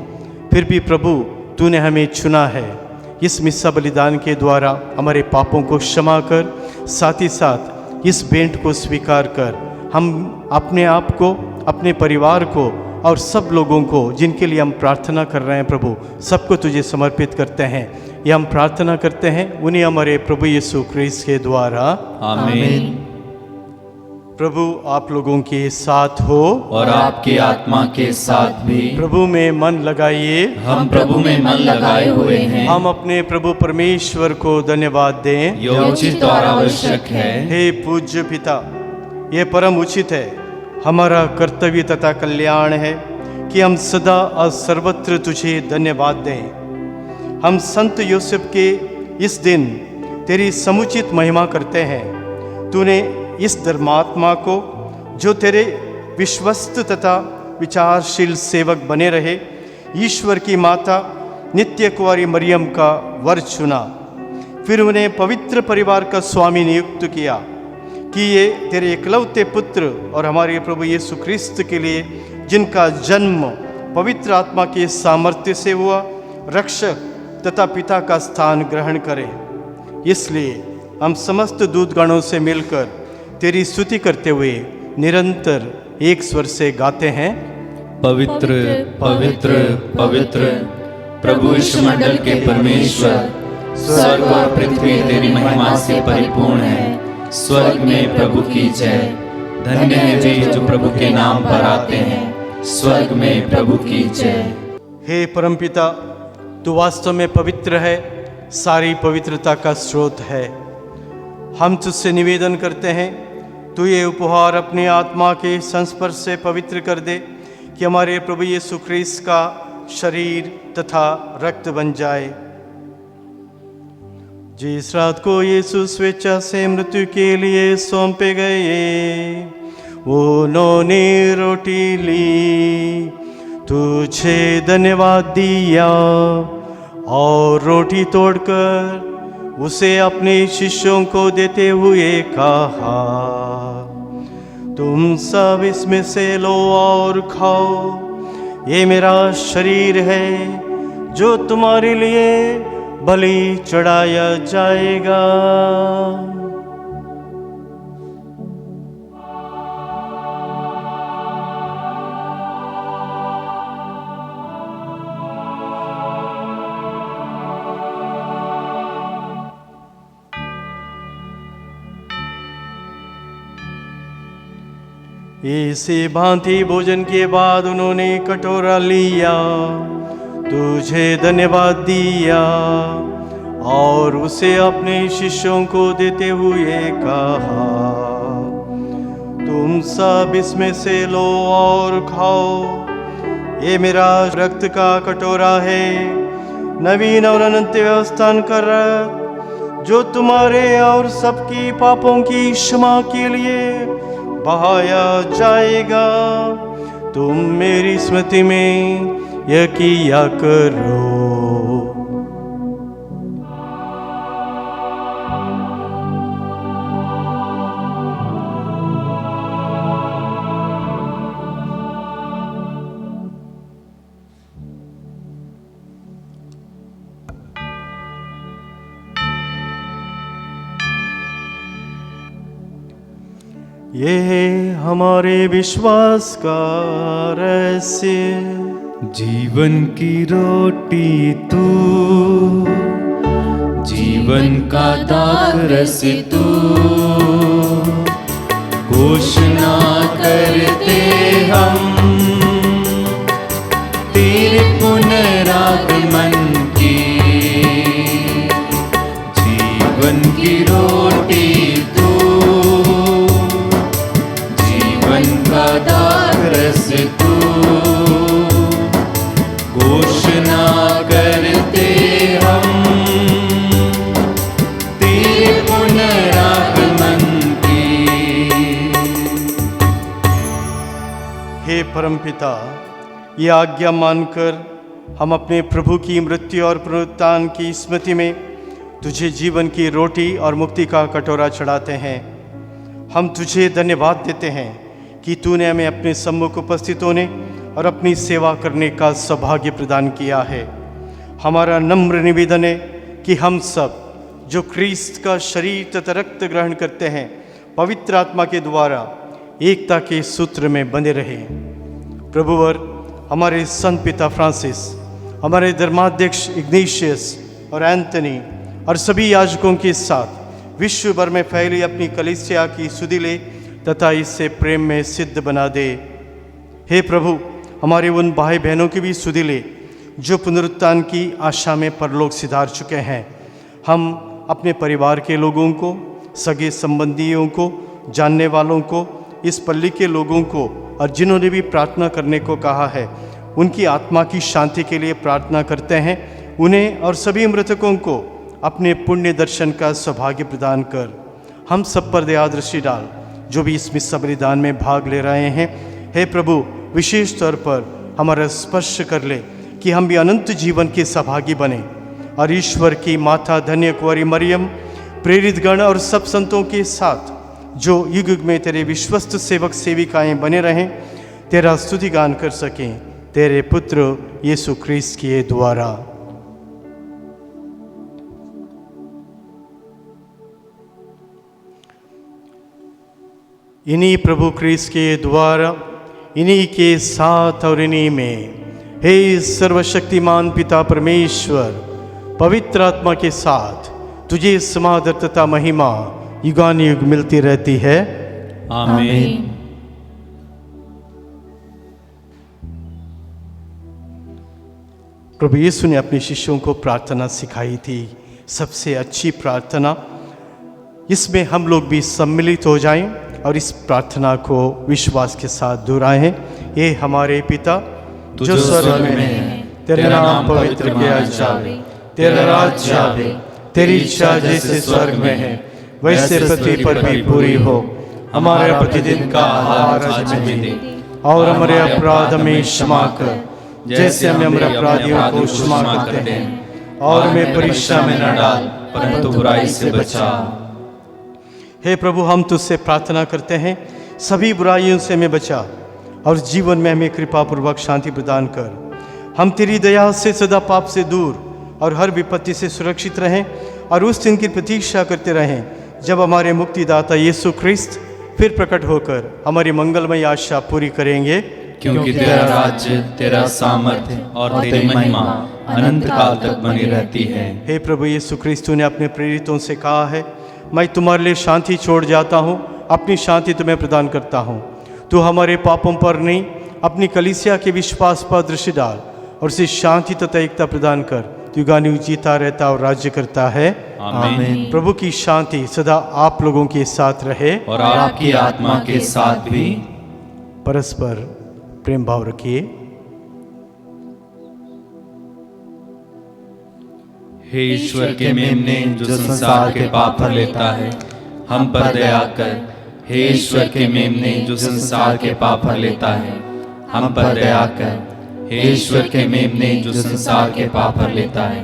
फिर भी प्रभु तूने हमें चुना है। इस मिस्सा बलिदान के द्वारा हमारे पापों को क्षमा कर, साथ ही साथ इस भेंट को स्वीकार कर हम अपने आप को, अपने परिवार को और सब लोगों को जिनके लिए हम प्रार्थना कर रहे हैं प्रभु, सबको तुझे समर्पित करते हैं। ये हम प्रार्थना करते हैं उन्हीं हमारे प्रभु यीशु क्रिस्त के द्वारा, आमीन। प्रभु आप लोगों के साथ हो और आपकी आत्मा के साथ भी। प्रभु में मन लगाइए। हम प्रभु में मन लगाए हुए हैं। हम अपने प्रभु परमेश्वर को धन्यवाद दें। ये उचित और आवश्यक है। हे पूज्य पिता, ये परम उचित है, हमारा कर्तव्य तथा कल्याण है कि हम सदा और सर्वत्र तुझे धन्यवाद दें। हम संत यूसुफ के इस दिन तेरी समुचित महिमा करते हैं। तूने इस धर्मात्मा को, जो तेरे विश्वस्त तथा विचारशील सेवक बने रहे, ईश्वर की माता नित्य कुंवारी मरियम का वर चुना, फिर उन्हें पवित्र परिवार का स्वामी नियुक्त किया कि ये तेरे इकलौते पुत्र और हमारे प्रभु यीशु क्रिस्त के लिए, जिनका जन्म पवित्र आत्मा के सामर्थ्य से हुआ, रक्षक तथा पिता का स्थान ग्रहण करें। इसलिए हम समस्त दूतगणों से मिलकर तेरी स्तुति करते हुए निरंतर एक स्वर से गाते हैं, पवित्र पवित्र पवित्र प्रभु विश्वमंडल के परमेश्वर, स्वर्ग और पृथ्वी तेरी महिमा से परिपूर्ण है। स्वर्ग में प्रभु की जय। धन्य है वे जो प्रभु के नाम पर आते हैं। स्वर्ग में प्रभु की जय। हे परमपिता, तू वास्तव में पवित्र है, सारी पवित्रता का स्रोत है। हम तुझसे निवेदन करते हैं, तू ये उपहार अपने आत्मा के संस्पर्श से पवित्र कर दे कि हमारे प्रभु यीशु क्रिस्त का शरीर तथा रक्त बन जाए। जिस रात को यीशु स्वेच्छा से मृत्यु के लिए सौंपे गए, उन्होंने रोटी ली, तुझे धन्यवाद दिया और रोटी तोड़कर उसे अपने शिष्यों को देते हुए कहा, तुम सब इसमें से लो और खाओ, ये मेरा शरीर है जो तुम्हारे लिए बलि चढ़ाया जाएगा। इसी भांति भोजन के बाद उन्होंने कटोरा लिया, तुझे धन्यवाद दिया और उसे अपने शिष्यों को देते हुए कहा, तुम सब इसमें से लो और खाओ, ये मेरा रक्त का कटोरा है, नवीन और अनंत व्यवस्था कर जो तुम्हारे और सबकी पापों की क्षमा के लिए बहाया जाएगा। तुम मेरी स्मृति में यह किया करो। ये है हमारे विश्वास का रहस्य, जीवन की रोटी तू, जीवन का दाखरस तू, घोषणा करते हम तेरे पुनरागमन की। जीवन की रोटी तू, का दाखरस तू, घोषणा करते हम तेरे पुनरा परमपिता, ये आज्ञा मानकर हम अपने प्रभु की मृत्यु और पुनरुत्थान की स्मृति में तुझे जीवन की रोटी और मुक्ति का कटोरा चढ़ाते हैं। हम तुझे धन्यवाद देते हैं कि तूने हमें अपने सम्मुख उपस्थित होने और अपनी सेवा करने का सौभाग्य प्रदान किया है। हमारा नम्र निवेदन है कि हम सब जो ख्रीस्त का शरीर तथा रक्त ग्रहण करते हैं, पवित्र आत्मा के द्वारा एकता के सूत्र में बंधे रहे। प्रभुवर, हमारे संत पिता फ्रांसिस, हमारे धर्माध्यक्ष इग्नेशियस और एंथनी और सभी याजकों के साथ विश्व भर में फैली अपनी कलीसिया की सुधि ले तथा इससे प्रेम में सिद्ध बना दे। हे प्रभु, हमारे उन भाई बहनों की भी सुधि ले जो पुनरुत्थान की आशा में परलोक सिधार चुके हैं। हम अपने परिवार के लोगों को, सगे संबंधियों को, जानने वालों को, इस पल्ली के लोगों को और जिन्होंने भी प्रार्थना करने को कहा है, उनकी आत्मा की शांति के लिए प्रार्थना करते हैं। उन्हें और सभी मृतकों को अपने पुण्य दर्शन का सौभाग्य प्रदान कर हम सब पर दया दृष्टि डाल, जो भी इस मिस्सा बलिदान में भाग ले रहे हैं। हे प्रभु, विशेष तौर पर हमारा स्पर्श कर ले कि हम भी अनंत जीवन के सहभागी बने और ईश्वर की माता धन्य कुंवारी मरियम, प्रेरित गण और सब संतों के साथ जो युग युग में तेरे विश्वस्त सेवक सेविकाएं बने रहें, तेरा स्तुति गान कर सकें, तेरे पुत्र यीशु ख्रीस्त के द्वारा। इन्हीं प्रभु ख्रीस्त के द्वारा, इन्हीं के साथ और इन्हीं में, हे सर्वशक्तिमान पिता परमेश्वर, पवित्र आत्मा के साथ तुझे समादर तथा महिमा युगानुयुग मिलती रहती है। आमीन। प्रभु यीशु ने अपने शिष्यों को प्रार्थना सिखाई थी, सबसे अच्छी प्रार्थना। इसमें हम लोग भी सम्मिलित हो जाएं और इस प्रार्थना को विश्वास के साथ दोहराएं। ये हमारे पिता जो स्वर्ग में है, तेरा नाम पवित्र किया जावे, तेरा राज्य आवे, तेरी इच्छा जैसे स्वर्ग में है वैसे पृथ्वी पर भी पूरी हो। हमारे प्रतिदिन का आहार आज हमें दे और हमारे अपराध हमें क्षमा कर जैसे हम हमारे अपराधियों को क्षमा करते हैं, और हमें परीक्षा में न डाल परंतु बुराई से बचा। हे प्रभु, हम तुझसे प्रार्थना करते हैं, सभी बुराइयों से हमें बचा और जीवन में हमें कृपा पूर्वक शांति प्रदान कर। हम तेरी दया से सदा पाप से दूर और हर विपत्ति से सुरक्षित रहें और उस दिन की प्रतीक्षा करते रहें जब हमारे मुक्तिदाता यीशु ख्रीस्त फिर प्रकट होकर हमारी मंगलमय आशा पूरी करेंगे। क्योंकि तेरा राज्य, तेरा सामर्थ्य और तेरी महिमा अनंत काल तक बनी रहती है। हे प्रभु यीशु ख्रीस्त ने अपने प्रेरितों से कहा है, मैं तुम्हारे लिए शांति छोड़ जाता हूँ, अपनी शांति तुम्हें प्रदान करता हूँ। तू हमारे पापों पर नहीं, अपनी कलीसिया के विश्वास पर दृष्टि डाल और उसे शांति तथा एकता प्रदान कर। युगानुयुग जीता रहता और राज्य करता है। आमीन। प्रभु की शांति सदा आप लोगों के साथ रहे और आपकी आत्मा के साथ भी। परस्पर प्रेम भाव रखिए। हे ईश्वर के मेमने जो संसार के पाप हर लेता है, हम पर दया कर। हे ईश्वर के मेमने जो संसार के पाप हर लेता है, हम पर दया कर। हे ईश्वर के मेमने जो संसार के पाप हर लेता है,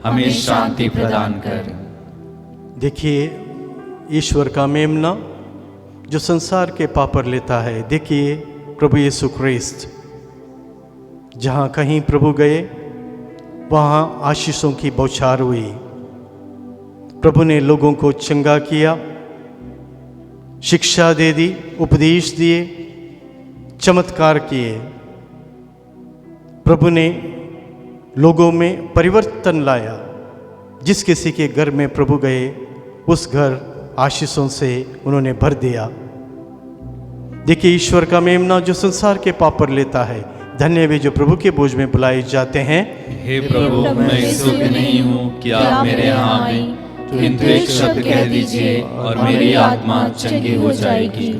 हमें शांति प्रदान कर। देखिए ईश्वर का मेमना जो संसार के पाप हर लेता है। देखिए प्रभु यीशु ख्रीस्त, जहाँ कहीं प्रभु गए वहाँ आशीषों की बौछार हुई। प्रभु ने लोगों को चंगा किया, शिक्षा दे दी, उपदेश दिए, चमत्कार किए। प्रभु ने लोगों में परिवर्तन लाया। जिस किसी के घर में प्रभु गए उस घर आशीषों से उन्होंने भर दिया। देखिए ईश्वर का मेमना जो संसार के पाप पर लेता है। धन्य वे जो प्रभु के बोझ में बुलाए जाते हैं। हे प्रभु, मैं इस योग्य नहीं हूँ कि आप मेरे यहाँ आएं, किंतु एक शब्द कह दीजिए और मेरी आत्मा चंगी हो जाएगी।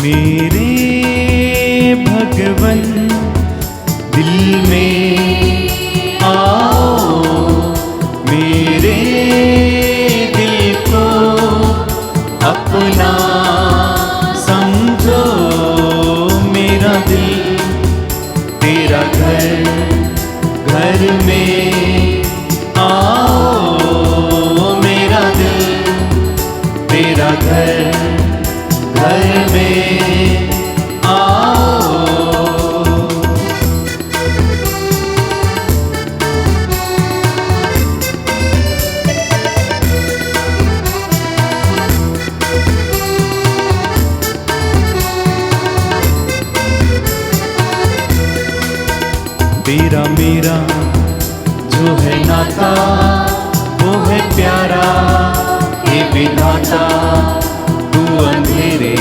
मेरे भगवन दिल में आओ, मेरे दिल को अपना समझो। मेरा दिल तेरा घर, घर में आओ, मेरा दिल तेरा घर, घर में आओ। तेरा मेरा जो है नाता वो है प्यारा, हे विधाता तू अंधेरे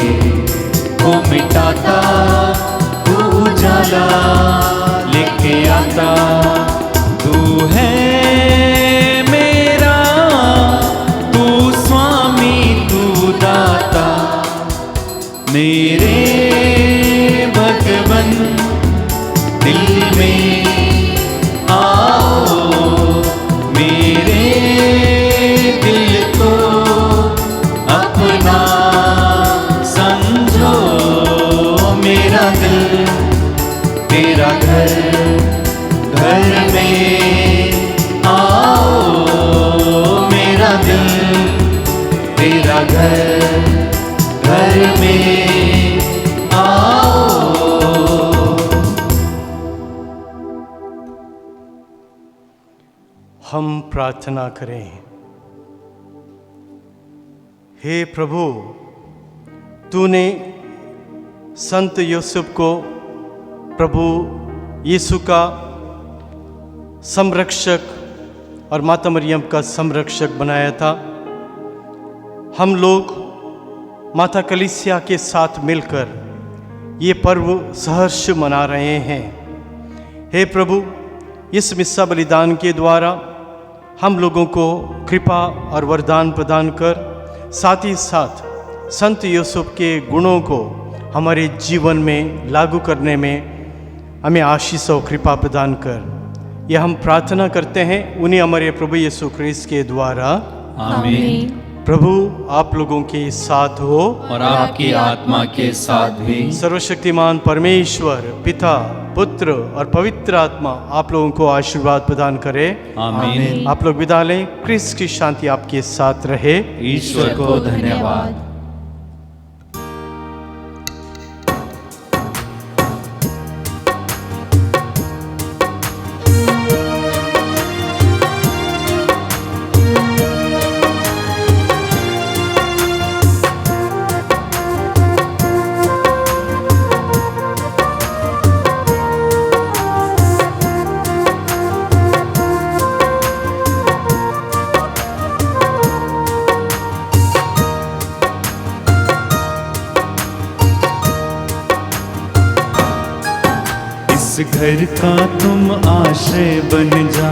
को मिटाता, तू उजाला लेके आता। तू है मेरा, तू स्वामी, तू दाता, मेरे भगवन दिल में आओ, मेरे दिल को अपना समझो। मेरा दिल तेरा घर, घर में आओ, मेरा दिल तेरा घर, घर में आओ। हम प्रार्थना करें। हे प्रभु, तूने संत यूसुफ को प्रभु यीशु का संरक्षक और माता मरियम का संरक्षक बनाया था। हम लोग माता कलीसिया के साथ मिलकर ये पर्व सहर्ष मना रहे हैं। हे प्रभु, इस मिस्सा बलिदान के द्वारा हम लोगों को कृपा और वरदान प्रदान कर, साथ ही साथ संत यूसुफ के गुणों को हमारे जीवन में लागू करने में हमें आशीष और कृपा प्रदान कर। यह हम प्रार्थना करते हैं उन्हीं हमारे प्रभु यीशु ख्रीस्त के द्वारा, आमीन। प्रभु आप लोगों के साथ हो और आपकी आत्मा के साथ भी। सर्वशक्तिमान परमेश्वर पिता, पुत्र और पवित्र आत्मा आप लोगों को आशीर्वाद प्रदान करे, आमीन। आप लोग विदा लें। क्रिस्त की शांति आपके साथ रहे। ईश्वर को धन्यवाद। घर का तुम आश्रय बन जा,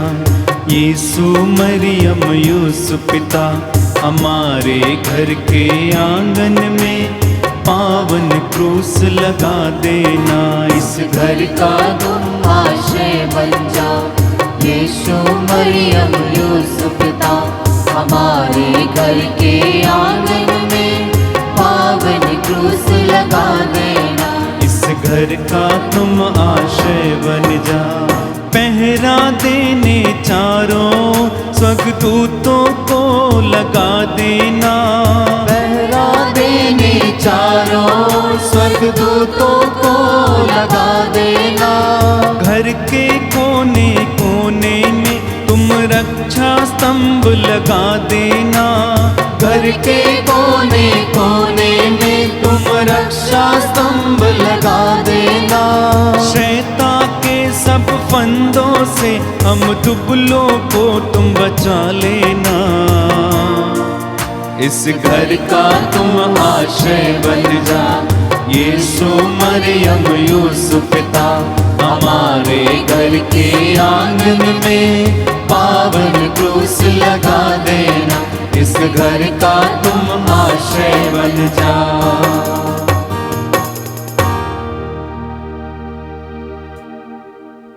यीशु मरियम यूसुफ पिता, हमारे घर के आंगन में पावन क्रूस लगा देना। इस घर का तुम आश्रय बन जा, यीशु मरियम यूसुफ पिता, हमारे घर के आंगन में पावन क्रूस लगा देना। घर का तुम आश्रय बन जा, पहरा देने चारों स्वर्गदूतों को लगा देना। पहरा देने चारों स्वर्गदूतों को लगा देना। घर के कोने कोने में तुम रक्षा स्तंभ लगा देना। घर के कोने कोने में तुम रक्षा स्तंभ लगा देना। शैतान के सब फंदों से हम दुबलों को तुम बचा लेना। इस घर का तुम आश्रय बन जा, यीशु मरियम यूसुफ पिता, हमारे घर के आंगन में पावन क्रूस लगा देना। इस घर का तुम आश्रय बन जा।